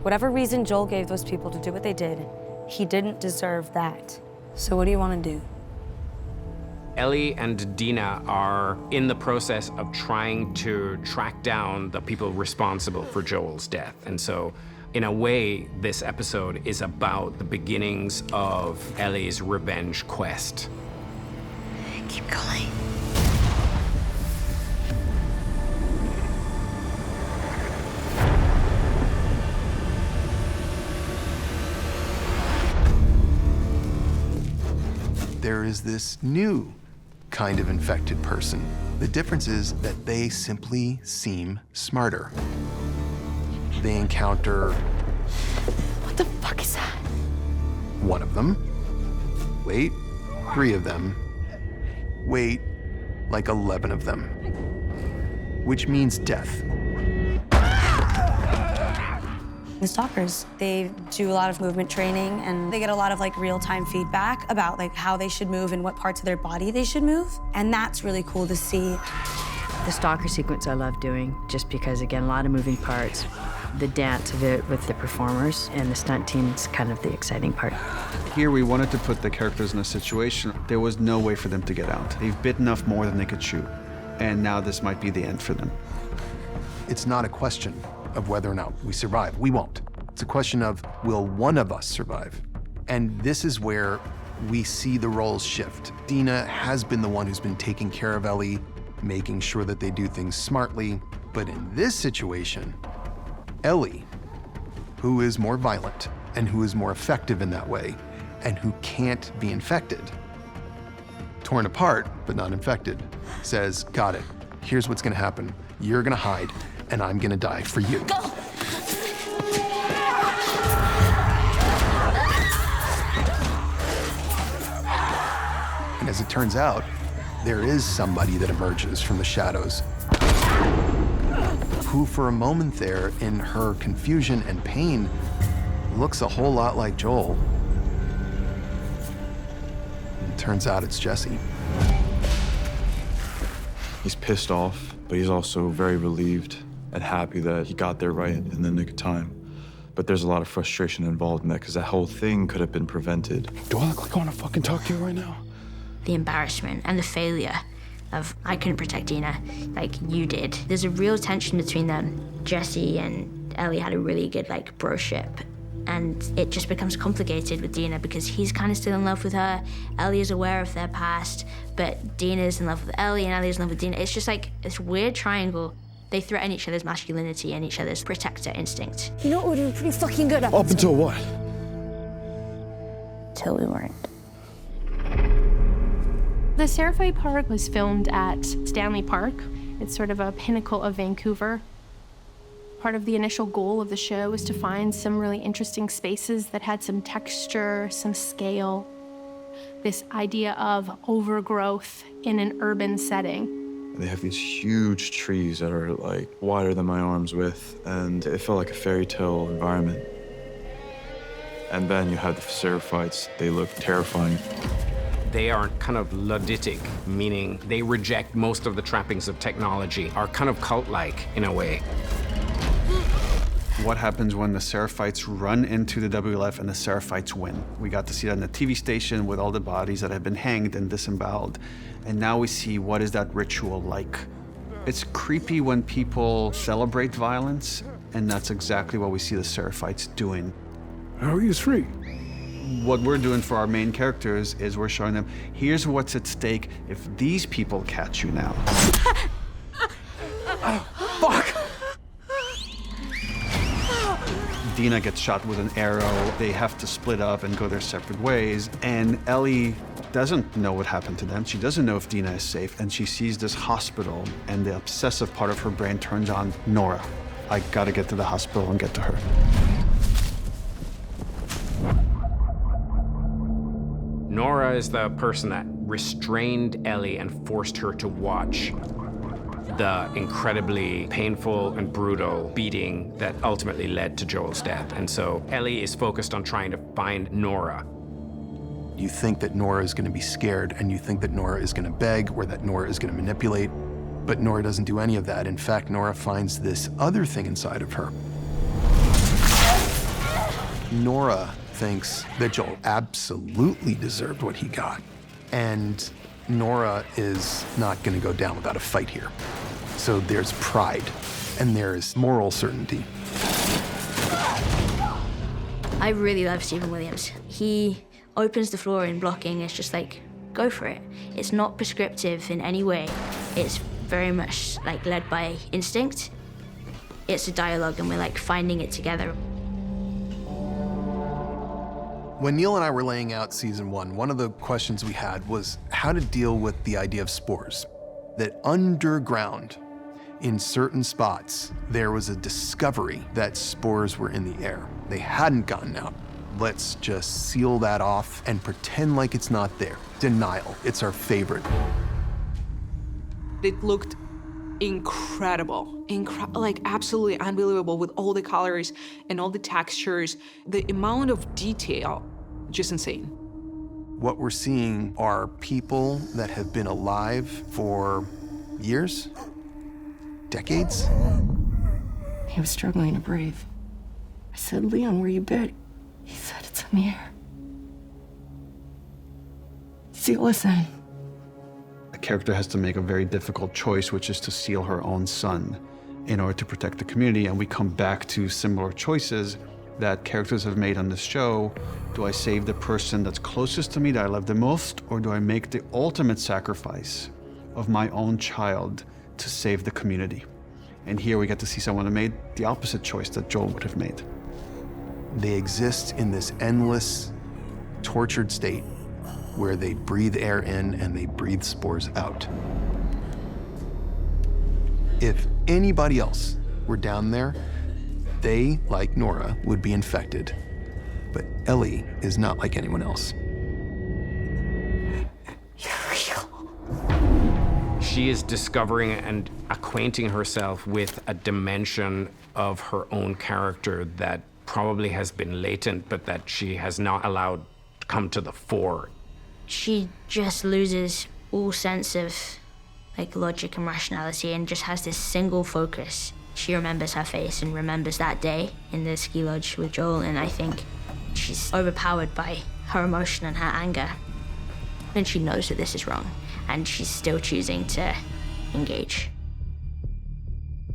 Whatever reason Joel gave those people to do what they did, he didn't deserve that. So what do you want to do? Ellie and Dina are in the process of trying to track down the people responsible for Joel's death. And so, in a way, this episode is about the beginnings of Ellie's revenge quest. Keep going. There is this new kind of infected person. The difference is that they simply seem smarter. They encounter... What the fuck is that? One of them. Wait, 3 of them. Wait, like 11 of them. Which means death. The stalkers, they do a lot of movement training and they get a lot of like real-time feedback about like how they should move and what parts of their body they should move. And that's really cool to see. The stalker sequence I love doing just because, again, a lot of moving parts. The dance of it with the performers and the stunt team's kind of the exciting part. Here we wanted to put the characters in a situation. There was no way for them to get out. They've bitten off more than they could chew. And now this might be the end for them. It's not a question of whether or not we survive. We won't. It's a question of, will one of us survive? And this is where we see the roles shift. Dina has been the one who's been taking care of Ellie, making sure that they do things smartly. But in this situation, Ellie, who is more violent and who is more effective in that way, and who can't be infected, torn apart but not infected, says, got it. Here's what's gonna happen. You're gonna hide, and I'm gonna die for you. Go! And as it turns out, there is somebody that emerges from the shadows who, for a moment there, in her confusion and pain, looks a whole lot like Joel. And it turns out it's Jesse. He's pissed off, but he's also very relieved and happy that he got there right in the nick of time. But there's a lot of frustration involved in that because that whole thing could have been prevented. Do I look like I want to fucking talk to you right now? The embarrassment and the failure of, I couldn't protect Dina like you did. There's a real tension between them. Jesse and Ellie had a really good like broship, and it just becomes complicated with Dina because he's kind of still in love with her. Ellie is aware of their past, but Dina's in love with Ellie and Ellie's in love with Dina. It's just like this weird triangle. They threaten each other's masculinity and each other's protector instinct. You know what we're doing pretty fucking good at? Up until what? Till we weren't. The Seraphite Park was filmed at Stanley Park. It's sort of a pinnacle of Vancouver. Part of the initial goal of the show was to find some really interesting spaces that had some texture, some scale. This idea of overgrowth in an urban setting. They have these huge trees that are like wider than my arm's width, and it felt like a fairy tale environment. And then you have the Seraphites. They look terrifying. They are kind of Ludditic, meaning they reject most of the trappings of technology, are kind of cult-like in a way. What happens when the Seraphites run into the WLF and the Seraphites win? We got to see that on the TV station with all the bodies that have been hanged and disemboweled. And now we see what is that ritual like. It's creepy when people celebrate violence, and that's exactly what we see the Seraphites doing. How are you free? What we're doing for our main characters is we're showing them, here's what's at stake if these people catch you now. Fuck! Dina gets shot with an arrow. They have to split up and go their separate ways. And Ellie doesn't know what happened to them. She doesn't know if Dina is safe. And she sees this hospital, and the obsessive part of her brain turns on Nora. I gotta get to the hospital and get to her. Nora is the person that restrained Ellie and forced her to watch the incredibly painful and brutal beating that ultimately led to Joel's death. And so Ellie is focused on trying to find Nora. You think that Nora is going to be scared, and you think that Nora is going to beg or that Nora is going to manipulate, but Nora doesn't do any of that. In fact, Nora finds this other thing inside of her. Nora thinks that Joel absolutely deserved what he got. And Nora is not going to go down without a fight here. So there's pride and there's moral certainty. I really love Stephen Williams. He opens the floor in blocking. It's just like, go for it. It's not prescriptive in any way. It's very much like led by instinct. It's a dialogue and we're like finding it together. When Neil and I were laying out season one of the questions we had was how to deal with the idea of spores. That underground, in certain spots, there was a discovery that spores were in the air. They hadn't gotten out. Let's just seal that off and pretend like it's not there. Denial, it's our favorite. It looked incredible, like absolutely unbelievable with all the colors and all the textures. The amount of detail, just insane. What we're seeing are people that have been alive for years, decades. He was struggling to breathe. I said, Leon, were you bit? He said, it's in the air. Seal us in. The character has to make a very difficult choice, which is to seal her own son in order to protect the community. And we come back to similar choices that characters have made on this show. Do I save the person that's closest to me, that I love the most, or do I make the ultimate sacrifice of my own child to save the community? And here we get to see someone who made the opposite choice that Joel would have made. They exist in this endless, tortured state where they breathe air in and they breathe spores out. If anybody else were down there, they, like Nora, would be infected. But Ellie is not like anyone else. She is discovering and acquainting herself with a dimension of her own character that probably has been latent, but that she has not allowed to come to the fore. She just loses all sense of like logic and rationality and just has this single focus. She remembers her face and remembers that day in the ski lodge with Joel, and I think she's overpowered by her emotion and her anger. And she knows that this is wrong, and she's still choosing to engage.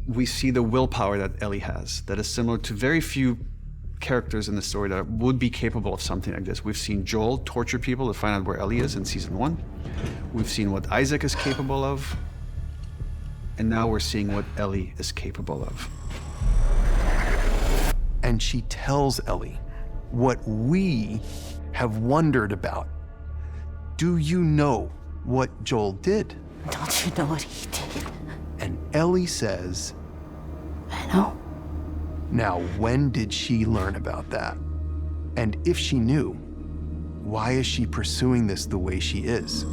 We see the willpower that Ellie has that is similar to very few characters in the story that would be capable of something like this. We've seen Joel torture people to find out where Ellie is in season 1. We've seen what Isaac is capable of. And now we're seeing what Ellie is capable of. And she tells Ellie what we have wondered about. Do you know what Joel did? Don't you know what he did? And Ellie says, I know. now when did she learn about that? And if she knew, why is she pursuing this the way she is?